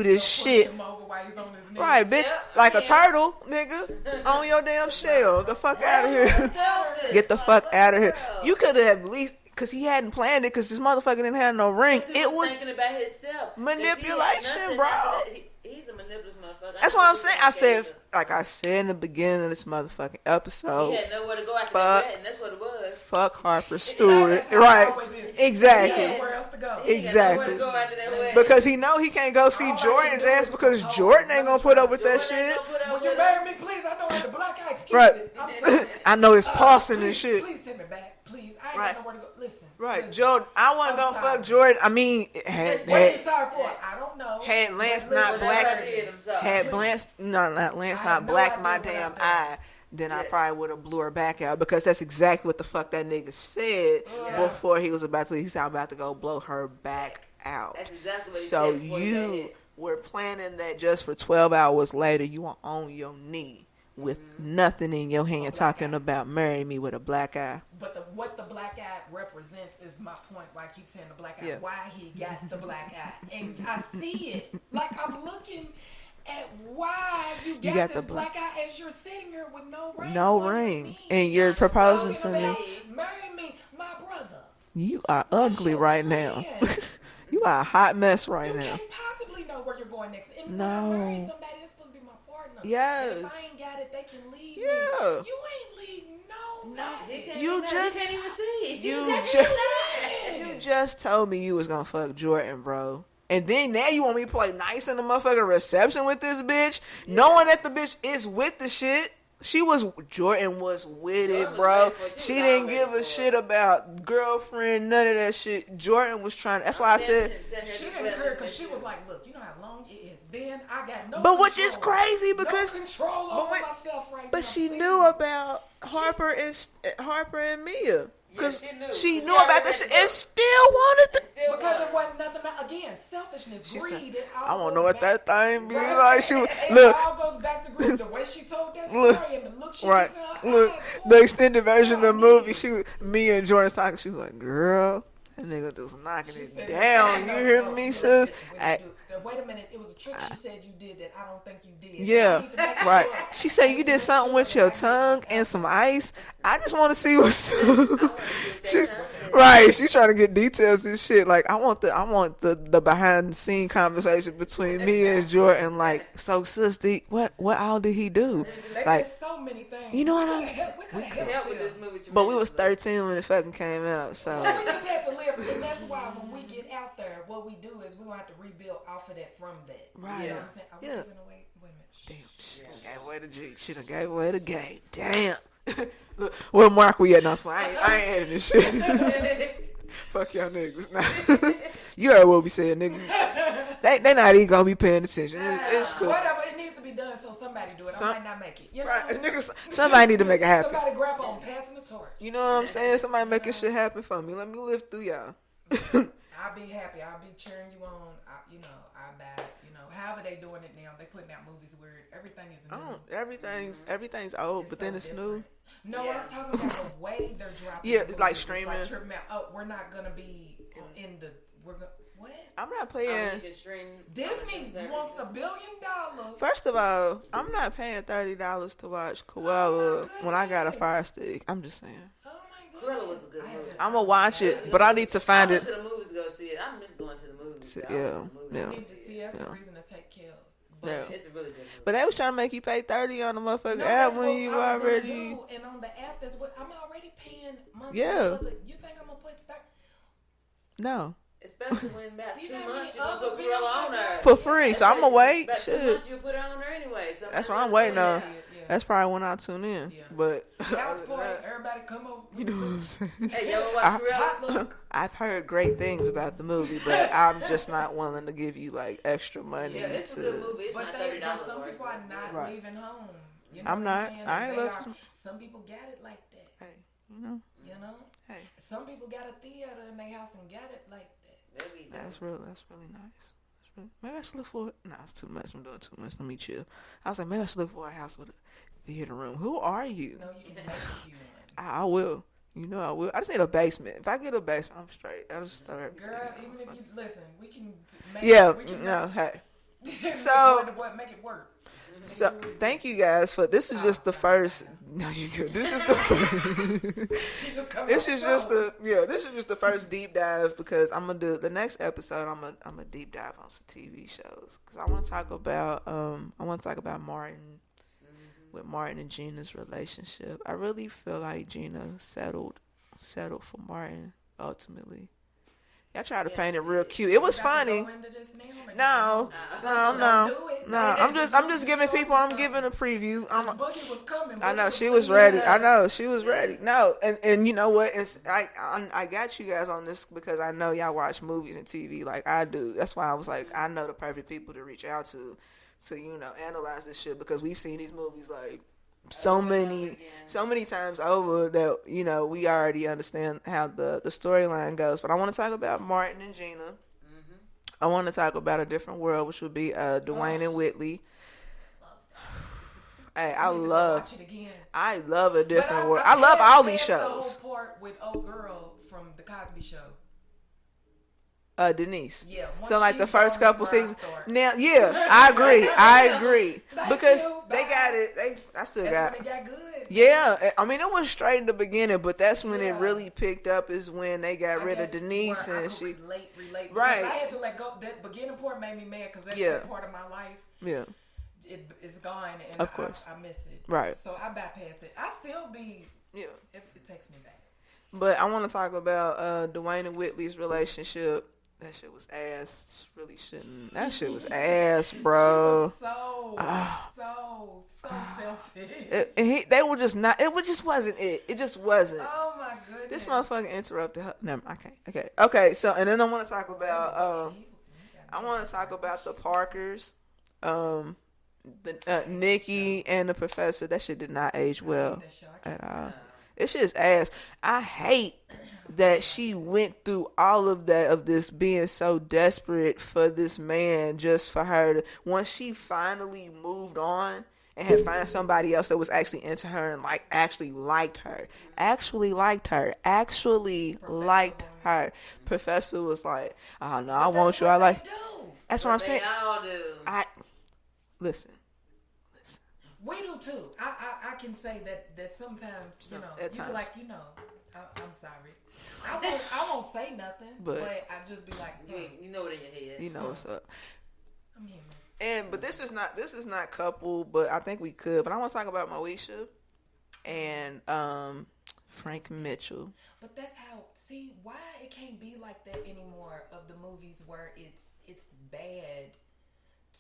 this shit. Right, bitch, like a turtle, nigga, on your damn shell. The fuck out of here. Get the fuck out of here. You could have at least, because he hadn't planned it, because this motherfucker didn't have no ring. It was thinking about himself. Manipulation, bro. He's a manipulative motherfucker. That's what I'm saying. I said, like I said in the beginning of this motherfucking episode. He had nowhere to go after that, and that's what it was. Fuck Harper Steward. Right. Exactly. Nowhere else to go. Exactly. To go after that because he know he can't go see Jordan's ass because Jordan ain't gonna put up with that shit. Will you marry me, please? I know I had the black eye. Excuse me. I know it's pulsing and shit. Please take me back. Please. I ain't got nowhere to go. Listen. Right, Jordan. I wasn't gonna fuck Jordan. I mean, what are you sorry for? I don't know. Had Lance not black, had Lance not black my damn eye, then I probably would have blew her back out because that's exactly what the fuck that nigga said before he was about to. He said I'm about to go blow her back out. That's exactly what he so said. So you were planning that just for 12 hours later, you were on your knee with nothing in your hand talking about marry me with a black eye. But what the black eye represents is my point why I keep saying the black eye, why he got the black eye. And I see it. Like I'm looking at why you got this black eye as you're sitting here with no ring. No ring. And you're proposing to me. Marry me, my brother. You are ugly right now. You are a hot mess right now. You can't possibly know where you're going next. And no. When I marry somebody that's supposed to be my partner. Yes. If I ain't got it, they can leave me. Yeah. You ain't leave nobody. You just can't even see. You just told me you was gonna fuck Jordan, bro. And then now you want me to play nice in the motherfucking reception with this bitch, knowing that the bitch is with the shit. Jordan was with it, bro. She didn't give a shit about girlfriend, none of that shit. Jordan was trying. That's why I said she didn't care because she was like, "Look, you know how long it has been. I got no. But which is crazy because no control over myself right now." But she knew about Harper and Mia. Because she knew about this shit and still wanted to. Because it wasn't nothing. Again, selfishness, greed. I don't know what that thing be like. It all goes back to greed. The way she told that story and the look she gives her. Look, the extended version of the movie, me and Jordan talking, she was like, girl, that nigga just knocking it down. You hear me, sis? Wait a minute, it was a trick she said you did that I don't think you did. Yeah, right. She said you did something with your tongue and some ice. I just want to see what's right. She's trying to get details and shit. Like I want the behind the scene conversation between me and Jordan. Like, so sister, what all did he do? Like so many things. You know what I'm saying? We could help with this movie, but we was 13 when it fucking came out. So we just had to live, and that's why when we get out there, what we do is we gonna have to rebuild off of that from that. Right. You know what I'm saying? Are we giving away? Wait a minute. Damn, gave away the G. She done gave away the game. Damn. Look, where Mark we at now? I ain't adding this shit. Fuck y'all niggas. Nah. You heard what we said, niggas. They not even gonna be paying attention. It's cool. Whatever, it needs to be done, so somebody do it. I might not make it. You know? Right, niggas. Somebody need to make it happen. Somebody grab on passing the torch. You know what I'm saying? Somebody making shit happen for me. Let me live through y'all. I'll be happy. I'll be cheering you on. I'll buy. However they doing it now. They putting out movies where everything is new. Everything's old, but then it's new. No, I'm talking about the way they're dropping. Yeah, it's like streaming. It's like tripping out. Oh, we're not gonna be in the. What? I'm not paying. Disney wants $1 billion. First of all, I'm not paying $30 to watch Cruella when I got a Fire Stick. I'm just saying. Oh my God. Cruella was a good movie. I'm gonna watch it, but I need to find it. I went to the movies to go see it. I miss going to the movies. That's a reason to take kills. But it's a really good movie. But they was trying to make you pay $30 on the motherfucking app when you already. And on the app, that's what I'm already paying monthly. Yeah. You think I'm gonna put that? No. Especially when about 2 months you gonna put Cruella on there for free. So I'm gonna wait. About 2 months you put her on there anyway. So that's what I'm waiting on. That's probably when I tune in. Yeah. But house party, everybody come over. You know what I'm saying? Hey, you ever watch Cruella? I've heard great things about the movie, but I'm just not willing to give you like extra money. Yeah, it's a good movie. It's not $30. But some people are not leaving home. You know I'm not. I ain't looking. Some people got it like that. Hey, you know. Hey. Some people got a theater in their house and got it like that. That's really nice. Maybe I should look for it. Nah, it's too much. I'm doing too much. Let me chill. I was like, maybe I should look for a house with a theater room. Who are you? No, you can make a few. I will. You know I will. I just need a basement. If I get a basement, I'm straight. I'll just start everything. Girl, even if you listen, we can make. Yeah. We can no. Hey. So what make it work? So thank you guys for this is just the first. No, you good. This is the first. This is just the first deep dive because I'm gonna do the next episode. I'm gonna deep dive on some TV shows because I want to talk about Martin with Martin and Gina's relationship. I really feel like Gina settled for Martin ultimately. I tried to paint it real cute. It was funny. No. I'm just giving people. I'm giving a preview. Boogie was coming. I know she was ready. I know she was ready. No, and you know what? I got you guys on this because I know y'all watch movies and TV like I do. That's why I was like, I know the perfect people to reach out to analyze this shit because we've seen these movies like so many times over that we already understand how the storyline goes. But I want to talk about Martin and Gina. I want to talk about a different world, which would be Dwayne and Whitley. Hey, I love a different world. I love all these shows. The whole part with old girl from the Cosby Show. Denise. Yeah. So like the first couple seasons. Now, yeah, I agree. Because they got it. I still got it. When it got good. Yeah, I mean it was straight in the beginning, but that's when it really picked up. Is when they got rid of Denise and she. Relate. Right. I had to let go. That beginning part made me mad because that's that part of my life. Yeah. It's gone, and of course I miss it. Right. So I bypassed it. I still be. Yeah. It takes me back. But I want to talk about Dwayne and Whitley's relationship. That shit was ass. Really shouldn't. That shit was ass, bro. She was so selfish. They were just not. It just wasn't it. It just wasn't. Oh my goodness. This motherfucker interrupted her. No, I can't. Okay. So and then I want to talk about. I want to talk about the Parkers. Nikki and the professor. That shit did not age well at all. It's just ass. I hate that she went through all of that of this being so desperate for this man just for her to, once she finally moved on and had found somebody else that was actually into her and actually liked her. Professor was like, oh no, I want you. I like. That's what I'm saying. They all do. Listen. We do too. I can say that sometimes you be like I'm sorry. I won't say nothing, but I just be like, you know it in your head. You know what's up. I'm human. But this is not couple, but I think we could. But I want to talk about Moesha and Frank Mitchell. But that's how. See why it can't be like that anymore. Of the movies where it's bad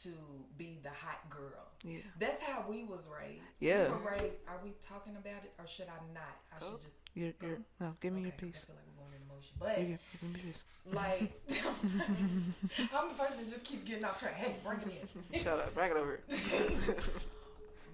to be the hot girl. Yeah. That's how we was raised. Yeah. We were raised. Are we talking about it or should I not? I should just. No, give me your piece. I feel like we're going into emotion. But, like, I'm the person that just keeps getting off track. Hey, bring it in. Shut up. Bring it over.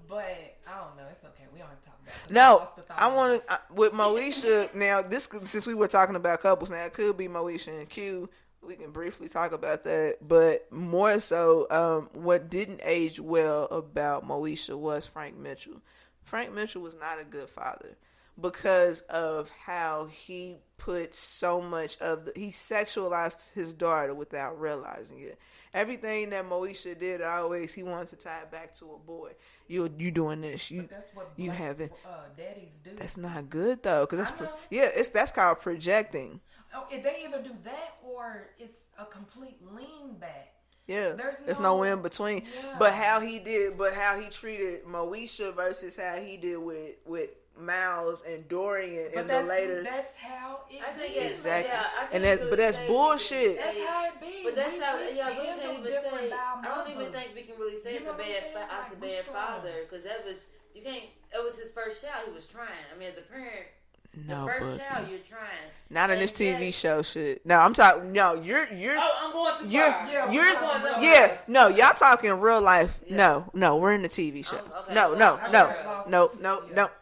But, I don't know. It's okay. We don't have to talk about it. No, I want to, with Moesha, now, since we were talking about couples, now it could be Moesha and Q. We can briefly talk about that, but more so, what didn't age well about Moesha was Frank Mitchell. Frank Mitchell was not a good father because of how he put so much he sexualized his daughter without realizing it. Everything that Moesha did, he wanted to tie it back to a boy. You doing this? That's what daddies do. That's not good though, because that's called projecting. Oh, they either do that or it's a complete lean back. Yeah, there's no in between. Yeah. But how he treated Moesha versus how he did with Miles and Dorian in the later. That's how it be. Exactly. But that's bullshit. That's how it be. But that's how. We can't even say. I don't even think we can really say it's a bad father because you can't. It was his first child. He was trying. I mean, as a parent. No, the first child you're trying. Not in this TV show shit. No, I'm talking. No, you're. Oh, I'm going too far. You're. No, y'all talking real life. Yeah. No, we're in the TV show. Okay,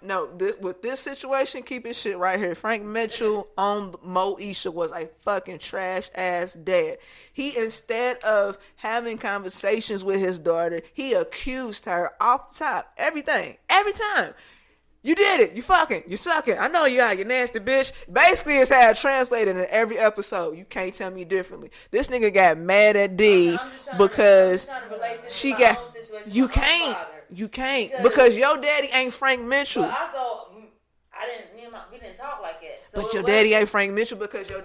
no. With this situation, keep this shit right here. Frank Mitchell on Moesha was a fucking trash ass dad. He, instead of having conversations with his daughter, he accused her off the top. Every time. You did it. You fucking. You sucking. I know you are. You nasty bitch. Basically, it's how it translated in every episode. You can't tell me differently. This nigga got mad at D because she got. You can't. You can't because your daddy ain't Frank Mitchell. But also, we didn't talk like that. So but your daddy ain't Frank Mitchell because your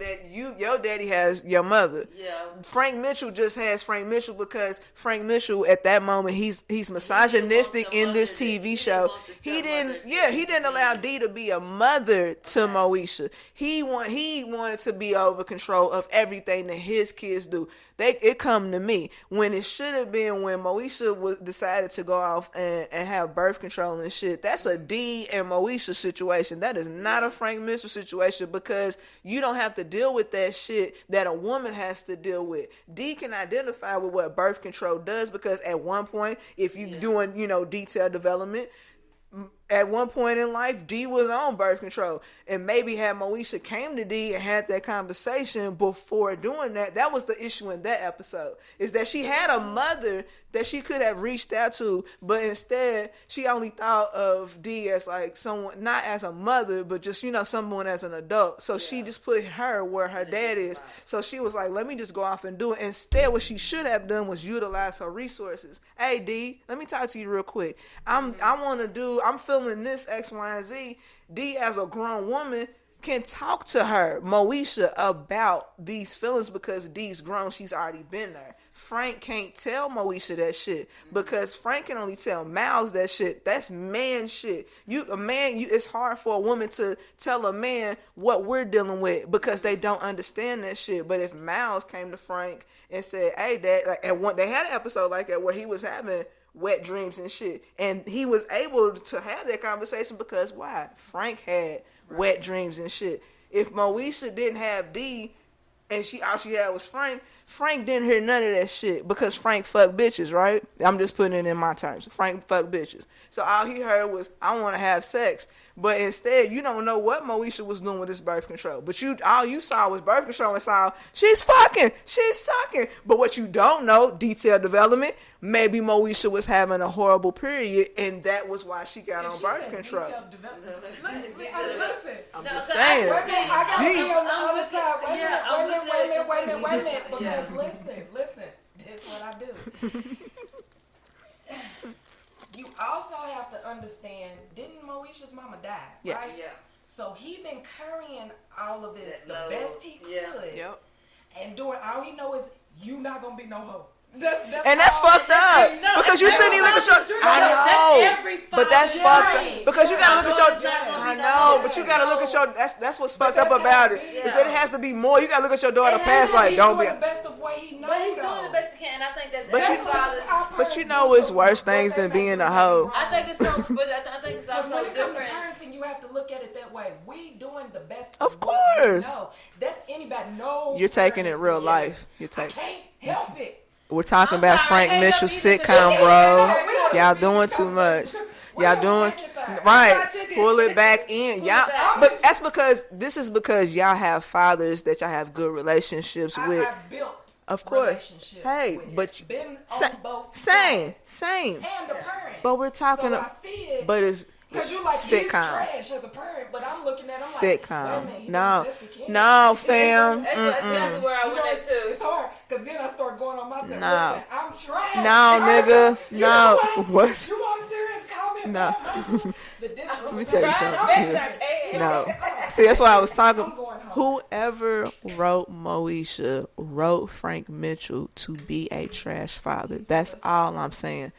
daddy has your mother. Yeah. Frank Mitchell just has Frank Mitchell because Frank Mitchell at that moment he's misogynistic in this TV show. He didn't allow D to be a mother to Moesha. He wanted to be over control of everything that his kids do. It come to me when it should have been when Moesha decided to go off and have birth control and shit. That's a D and Moesha situation. That is not a Frank Mitchell situation because you don't have to deal with that shit that a woman has to deal with. D can identify with what birth control does because at one point, if you doing detailed development. At one point in life, D was on birth control. And maybe had Moesha came to D and had that conversation before doing that, that was the issue in that episode. Is that she had a mother that she could have reached out to, but instead, she only thought of D as like someone, not as a mother, but just, someone as an adult. So she just put her where her dad is. So she was like, let me just go off and do it. Instead, what she should have done was utilize her resources. Hey, D, let me talk to you real quick. I'm feeling this X, Y, and Z. D, as a grown woman, can talk to her, Moesha, about these feelings because D's grown. She's already been there. Frank can't tell Moesha that shit because Frank can only tell Miles that shit. That's man shit. It's hard for a woman to tell a man what we're dealing with because they don't understand that shit. But if Miles came to Frank and said, "Hey, Dad," they had an episode like that where he was having wet dreams and shit, and he was able to have that conversation because why? Frank had wet dreams and shit. If Moesha didn't have D and all she had was Frank didn't hear none of that shit because Frank fucked bitches, right? I'm just putting it in my terms. Frank fucked bitches. So all he heard was, I want to have sex. But instead, you don't know what Moesha was doing with this birth control. But all you saw was birth control and saw, she's fucking, she's sucking. But what you don't know, detailed development, maybe Moesha was having a horrible period and that was why she got on birth control. Listen. I'm just saying. I got to be on the other side. Wait a minute. Because listen. This is what I do. You also have to understand, didn't Moesha's mama die? Yes. Right? Yeah. So he been carrying all of this the best he could. Yep. And doing all he know is you not gonna be no hoe. That's fucked up. Because you shouldn't even look at your. I know. But that's fucked up. Because you gotta look at your. I know. But you gotta look at your. That's what's fucked up about it. Is that it has to be more. You gotta look at your daughter past like don't be. The best of what he knows. But he's doing the best he can. And I think that's. But you know it's worse things than being a hoe. I think it's so. But I think it's also when it comes to different. parenting, you have to look at it that way. We doing the best. Of course. That's anybody. No. You're taking it real life. You're taking. I can't help it. We're talking about Frank Mitchell's sitcom, bro. Y'all doing too much. Y'all doing right. Pull it back in, y'all. But that's because y'all have fathers that y'all have good relationships with. I built. Of course. Hey, but been on both same. And the parent. But we're talking. So I see it. But it's. Because you're like, sitcom. He's trash as a parent, but I'm looking at him like, sitcom. Wait a minute, No, fam. That's exactly where I went at too. It's hard, because then I start going on myself. No. Listen, I'm trash. No, nigga. No. What? You want serious comment? No. The disrespect. Let me tell you something. No. See, that's why I was talking. Whoever wrote Moesha wrote Frank Mitchell to be a trash father. That's all I'm saying.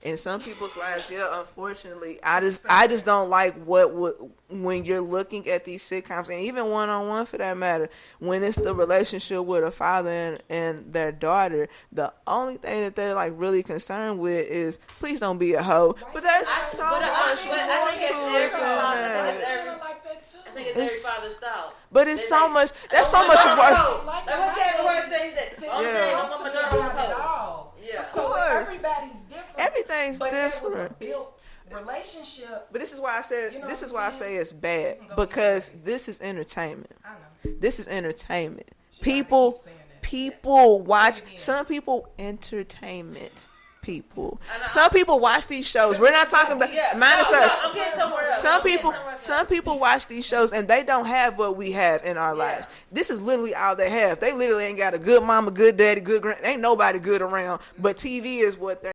In some people's lives, unfortunately, I just don't like when you're looking at these sitcoms, and even one-on-one for that matter, when it's the relationship with a father and their daughter, the only thing that they're like really concerned with is, please don't be a hoe. But there's so much more to it than that. I think it's every father's style. But it's so much. That's so much worse. Like what Kevin Ward says that. Yeah. So everybody's different. Everything's different. It was a built relationship. But this is why I said I say it's bad, because this is entertainment. I know. This is entertainment. People watch. Some people entertainment. people. Some people watch these shows. We're not talking about minus us. I'm getting somewhere else. Some people watch these shows and they don't have what we have in our lives. This is literally all they have. They literally ain't got a good mama, good daddy, good grand. Ain't nobody good around. But TV is what they're